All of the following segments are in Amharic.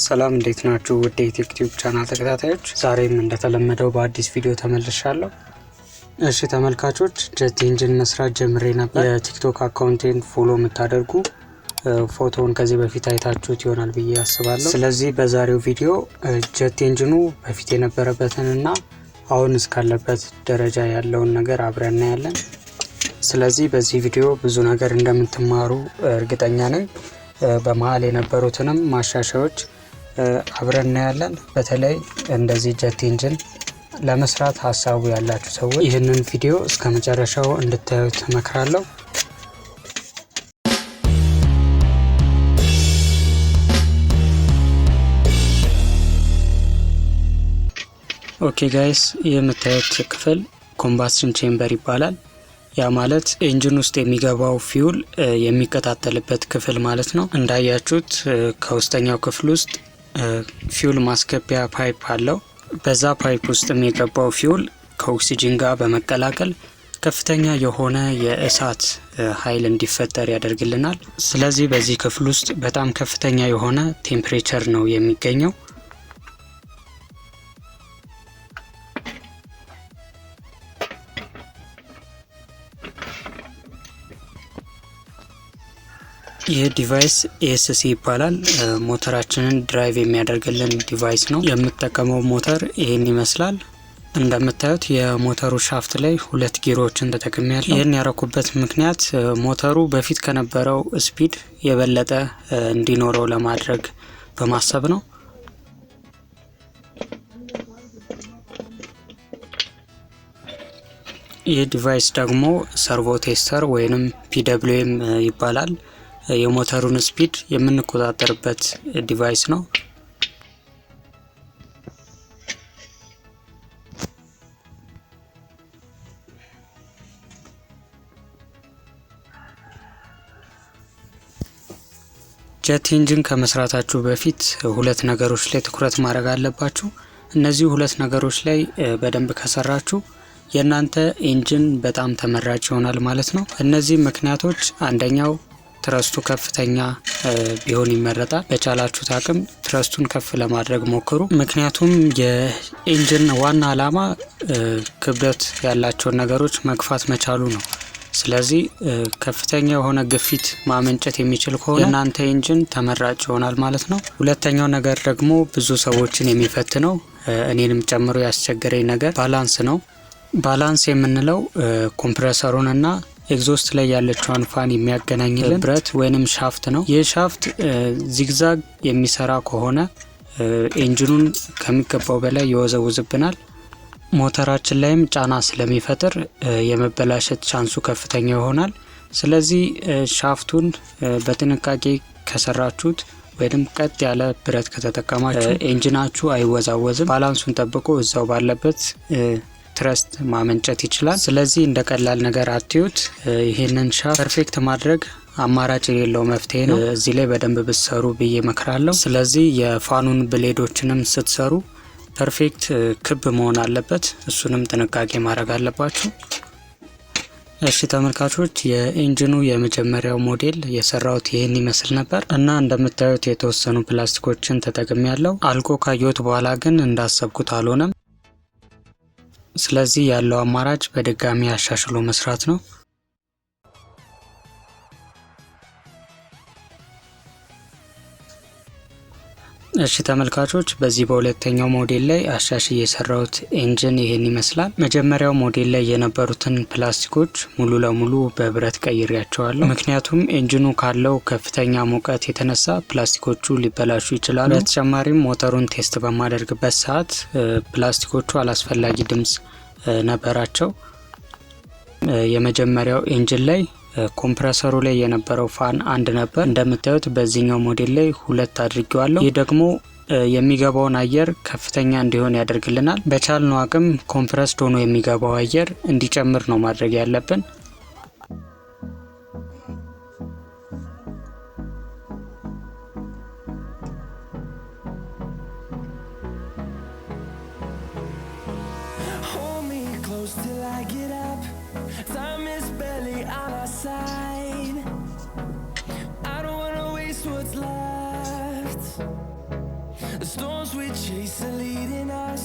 ሰላም እንዴት ናችሁ? ወደ ዩቲዩብ ቻናል ተከታታዮች ዛሬም እንደተለመደው በአዲስ ቪዲዮ ተመልሻለሁ። እሺ ተመልካቾች ጀት ኢንጂን መስራት ጀምሬ ነበር። የቲክቶክ አካውንቴን ፎሎ የምታደርጉ ፎቶውን ከዚህ በፊት አይታችሁት ይሆናል ብዬ አስባለሁ። ስለዚህ በዛሬው ቪዲዮ ጀት ኢንጂኑ በፊት የነበረበትንና አሁን እስካለበት ደረጃ ያለውን ነገር አብረን እናያለን። ስለዚህ በዚህ ቪዲዮ ብዙ ነገር እንደምትማሩ እርግጠኛ ነኝ። በመሃል የነበሩትንም ማሻሻያዎች አብረን እናያለን። በተለይ እንደዚህ ጀት ኢንጂን ለመስራት ሀሳቡ ያላችሁ ሰዎች ይህንን ቪዲዮ እስከ መጨረሻው እንድታዩት እመክራለሁ። ኦኬ ጋይስ፣ የምታዩት ክፍል ኮምባስሽን ቼምበር ይባላል። ያ ማለት ኢንጂን ውስጥ የሚገባው ፊውል የሚቀጣጠልበት ክፍል ማለት ነው። እንዳያችሁት ከውስጠኛው ክፍል ውስጥ ፊውል ማስገቢያ ፓይፕ አለው። በዛ ፓይፕ ውስጥ የሚገባው ፊውል ከኦክሲጅን ጋር በመቀላቀል ከፍተኛ የሆነ የእሳት ኃይል እንዲፈጠር ያደርግልናል። ስለዚህ በዚህ ክፍል ውስጥ በጣም ከፍተኛ የሆነ ቴምፕሬቸር ነው የሚገኘው። ይህ ዲቫይስ ኤስሲ ይባላል። ሞተራችንን ድራይቭ የሚያደርግልን ዲቫይስ ነው። የምጠቀመው ሞተር ይህን ይመስላል። እንደምታዩት የሞተሩ ሻፍት ላይ 2 ጊሮችን ተጠቅሜያለሁ። ይህን ያረኩበት ምክንያት ሞተሩ በፊት ከነበረው ስፒድ የበለጠ እንዲኖረው ለማድረግ በማሰብ ነው። ይህ ዲቫይስ ደግሞ ሰርቮ ቴስተር ወይንም ፒደብሊውኤም ይባላል። የሞተሩን ስፒድ የምንቆጣጠርበት ዲቫይስ ነው። ጀት ኢንጂን ከመስራታችሁ በፊት 2 ነገሮች ላይ ትኩረት ማድረግ አለባችሁ። እነዚህ 2 ነገሮች ላይ በደንብ ከሰራችሁ የእናንተ ኢንጂን በጣም ተመራጭ ይሆናል ማለት ነው። እነዚህ ምክንያቶች አንደኛው ትረስቱ ከፍተኛ ቢሆን ይመረጣል። በቻላችሁት አቅም ትረስቱን ከፍ ለማድረግ ሞክሩ። ምክንያቱም የኢንጂን ዋና ዓላማ ክብደት ያላቸውን ነገሮች መግፋት መቻሉ ነው። ስለዚህ ከፍተኛ የሆነ ግፊት ማመንጨት የሚችል ከሆነ የእናንተ ኢንጂን ተመራጭ ይሆናል ማለት ነው። ሁለተኛው ነገር ደግሞ ብዙ ሰዎችን የሚፈትነው እኔንም ጨምሮ ያስቸገረኝ ነገር ባላንስ ነው። ባላንስ የምንለው ኮምፕረሰሩን እና ኤግዞስት ላይ ያለችውን ፋን የሚያገናኝልን ብረት ወይንም ሻፍት ነው። ይህ ሻፍት ዚግዛግ የሚሰራ ከሆነ ኢንጂኑን ከሚገባው በላይ ይወዘውዝብናል። ሞተራችን ላይም ጫና ስለሚፈጥር የመበላሸት ቻንሱ ከፍተኛ ይሆናል። ስለዚህ ሻፍቱን በጥንቃቄ ከሰራችሁት ወይንም ቀጥ ያለ ብረት ከተጠቀማችሁ ኢንጂናችሁ አይወዛወዝም። ባላንሱን ጠብቆ እዛው ባለበት ትረስት ማመንጨት ይችላል። ስለዚህ እንደ ቀላል ነገር አትዩት። ይሄንን ሻፍት ፐርፌክት ማድረግ አማራጭ የሌለው መፍትሄ ነው። እዚህ ላይ በደንብ ብትሰሩ ብዬ መክራለሁ። ስለዚህ የፋኑን ብሌዶችንም ስትሰሩ ፐርፌክት ክብ መሆን አለበት። እሱንም ጥንቃቄ ማድረግ አለባችሁ። እሺ ተመልካቾች፣ የኢንጂኑ የመጀመሪያው ሞዴል የሰራውት ይሄን ይመስል ነበር እና እንደምታዩት የተወሰኑ ፕላስቲኮችን ተጠቅሜያለሁ። አልቆ ካየሁት በኋላ ግን እንዳሰብኩት አልሆነም። ስለዚህ ያለው አማራጭ በድጋሚ አሻሽሎ መስራት ነው። እሺ ተመልካቾች፣ በዚህ በሁለተኛው ሞዴል ላይ አሻሽዬ የሰራውት ኢንጂን ይሄን ይመስላል። መጀመሪያው ሞዴል ላይ የነበሩትን ፕላስቲኮች ሙሉ ለሙሉ በብረት ቀይሬያቸዋለሁ። ምክንያቱም ኢንጂኑ ካለው ከፍተኛ ሙቀት የተነሳ ፕላስቲኮቹ ሊበላሹ ይችላሉ። በተጨማሪም ሞተሩን ቴስት በማደርግበት ሰዓት ፕላስቲኮቹ አላስፈላጊ ድምጽ ነበራቸው። የመጀመሪያው ኢንጂን ላይ ኮምፕረሰሩ ላይ የነበረው ፋን 1 ነበር። እንደምታዩት በዚህኛው ሞዴል ላይ 2 አድርጌዋለሁ። ይህ ደግሞ የሚገባውን አየር ከፍተኛ እንዲሆን ያደርግልናል። በቻልነው አቅም ኮምፕረስድ ሆኖ የሚገባው አየር እንዲጨምር ነው ማድረግ ያለብን። The storms we chase are leading us,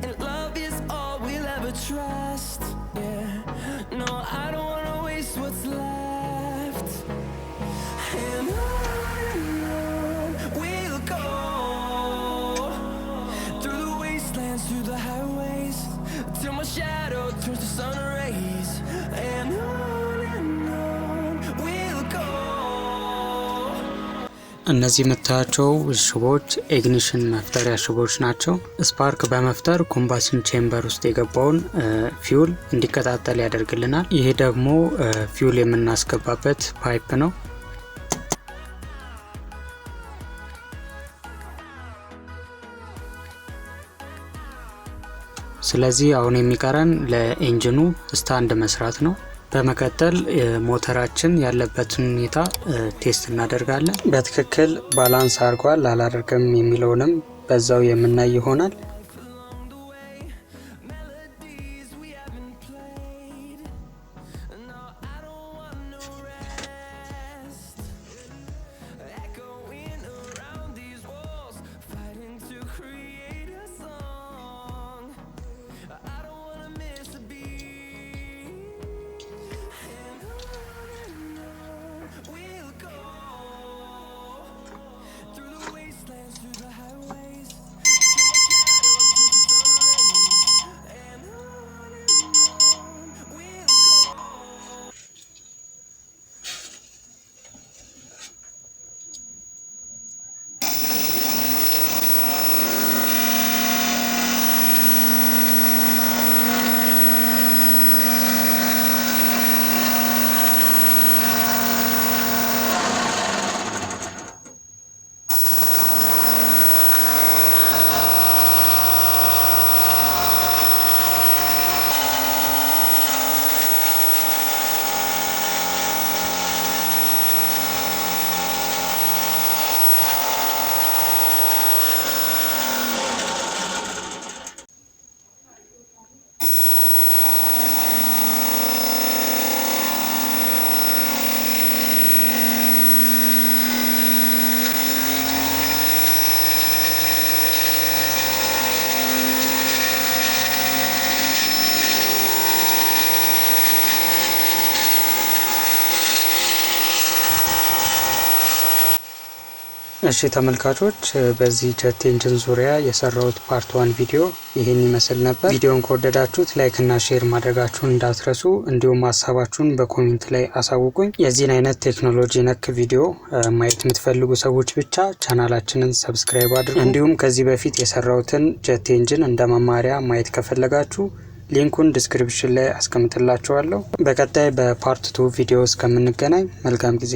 and love is all we'll ever trust. Yeah, no, I don't wanna waste what's left. And on we'll go, through the wastelands, through the highways, till my shadow turns to sun rays. And on we'll go. እነዚህ የምታያቸው ሽቦች ኢግኒሽን መፍጠሪያ ሽቦች ናቸው። ስፓርክ በመፍጠር ኮምባሽን ቼምበር ውስጥ የገባውን ፊውል እንዲቀጣጠል ያደርግልናል። ይሄ ደግሞ ፊውል የምናስገባበት ፓይፕ ነው። ስለዚህ አሁን የሚቀረን ለኢንጂኑ ስታንድ መስራት ነው። በመቀጠል ሞተራችን ያለበትን ሁኔታ ቴስት እናደርጋለን። በትክክል ባላንስ አድርጓል አላደርግም የሚለውንም በዛው የምናይ ይሆናል። እሺ ተመልካቾች በዚህ ጀት ኢንጂን ዙሪያ የሰራውት ፓርት 1 ቪዲዮ ይሄን ይመስል ነበር። ቪዲዮን ከወደዳችሁት ላይክ እና ሼር ማድረጋችሁን እንዳትረሱ፣ እንዲሁም ሐሳባችሁን በኮሜንት ላይ አሳውቁኝ። የዚህን አይነት ቴክኖሎጂ ነክ ቪዲዮ ማየት የምትፈልጉ ሰዎች ብቻ ቻናላችንን ሰብስክራይብ አድርጉ። እንዲሁም ከዚህ በፊት የሰራውትን ጀት ኢንጂን እንደ መማሪያ ማየት ከፈለጋችሁ ሊንኩን ዲስክሪፕሽን ላይ አስቀምጥላችኋለሁ። በቀጣይ በፓርት 2 ቪዲዮ እስከምንገናኝ መልካም ጊዜ።